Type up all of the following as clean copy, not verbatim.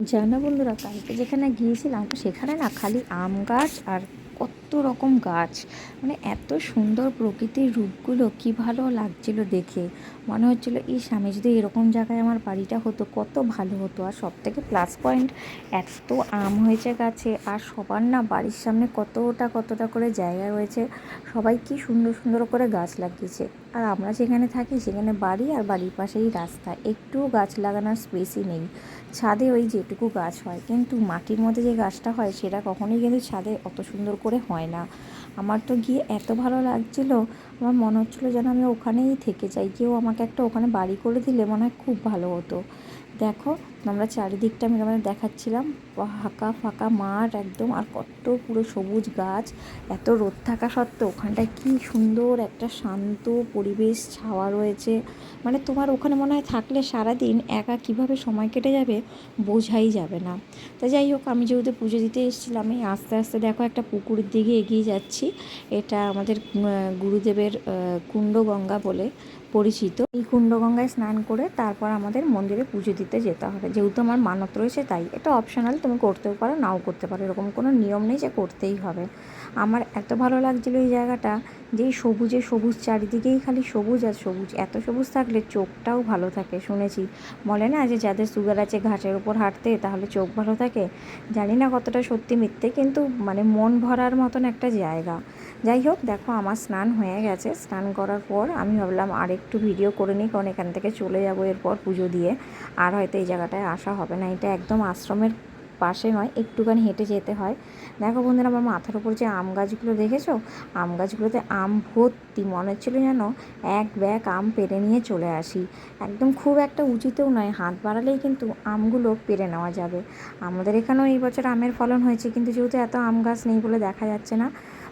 জানো বন্ধুরা, কালকে যেখানে গিয়েছিলাম সেখানে না খালি আম গাছ আর কত রকম গাছ, মানে এত সুন্দর প্রকৃতির রূপগুলো কি ভালো লাগছিল দেখে। মনে হচ্ছিল আমি যদি এরকম জায়গায় আমার বাড়িটা হতো কত ভালো হতো। আর সব থেকে প্লাস পয়েন্ট, এত আম হয়েছে গাছে, আর সবার না বাড়ির সামনে কতটা করে জায়গা রয়েছে। সবাই কি সুন্দর সুন্দর করে গাছ লাগিয়েছে। আর আমরা যেখানে থাকি সেখানে বাড়ি, আর বাড়ির পাশেই রাস্তা, একটুও গাছ লাগানোর স্পেসই নেই। ছাদে ওই যেটুকু গাছ হয়, কিন্তু মাটির মধ্যে যে গাছটা হয় সেটা কখনোই কিন্তু ছাদে অত সুন্দর করে হয় না। আমার তো গিয়ে এত ভালো লাগছিলো, আমার মনে হচ্ছিলো যেন আমি ওখানেই থেকে যাই। কেউ আমাকে একটা ওখানে বাড়ি করে দিলে মনে হয় খুব ভালো হতো। দেখো, আমরা চারিদিকটা আমি তোমাদের দেখাচ্ছিলাম, ফাঁকা ফাঁকা মাঠ একদম, আর কত পুরো সবুজ গাছ। এত রোদ থাকা সত্ত্বেও ওখানটায় কি সুন্দর একটা শান্ত পরিবেশ, ছাওয়া রয়েছে। মানে তোমার ওখানে মনে হয় থাকলে সারাদিন একা কিভাবে সময় কেটে যাবে বোঝাই যাবে না। তা যাই হোক, আমি যেহেতু পুজো দিতে এসেছিলাম, এই আস্তে আস্তে দেখো একটা পুকুরের দিকে এগিয়ে যাচ্ছি। এটা আমাদের গুরুদেবের কুণ্ডগঙ্গা বলে পরিচিত। এই কুণ্ডগঙ্গায় স্নান করে তারপর আমাদের মন্দিরে পুজো দিতে যেতে হবে। যেহেতু আমার মানত রয়েছে তাই এটা অপশনাল, তুমি করতেও পারো নাও করতে পারো, এরকম কোনো নিয়ম নেই যে করতেই হবে। আমার এত ভালো লাগছিলো এই জায়গাটা, যেই সবুজে সবুজ, চারিদিকেই খালি সবুজ আর সবুজ। এত সবুজ থাকলে চোখটাও ভালো থাকে, শুনেছি বলে না যে যাদের সুগার আছে ঘাসের ওপর হাঁটতে তাহলে চোখ ভালো থাকে। জানি না কতটা সত্যি মিথ্যে, কিন্তু মানে মন ভরার মতন একটা জায়গা। যাই হোক, দেখো আমার স্নান হয়ে গেছে। স্নান করার পর আমি ভাবলাম আর একটু ভিডিও করে নিই, কারণ এখান থেকে চলে যাবো এরপর পুজো দিয়ে। আর হয়তো এই জায়গাটায় আসা হবে না। এটা একদম আশ্রমের পাশে নয়, একটুখানি হেঁটে যেতে হয়। দেখো বন্ধুরা, আমার মাথার উপর যে আম গাছগুলো দেখেছো, আম গাছগুলোতে আম ভর্তি। মনে হচ্ছিলো যেন এক ব্যাগ আম পেড়ে নিয়ে চলে আসি। একদম খুব একটা উঁচুতেও নয়, হাত বাড়ালেই কিন্তু আমগুলো পেড়ে নেওয়া যাবে। আমাদের এখানেও এই বছর আমের ফলন হয়েছে, কিন্তু যেহেতু এত আম গাছ নেই বলে দেখা যাচ্ছে না।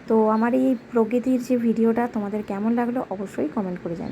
তো আমার এই প্রকৃতির যে ভিডিওটা তোমাদের কেমন লাগলো অবশ্যই কমেন্ট করে জানাবে।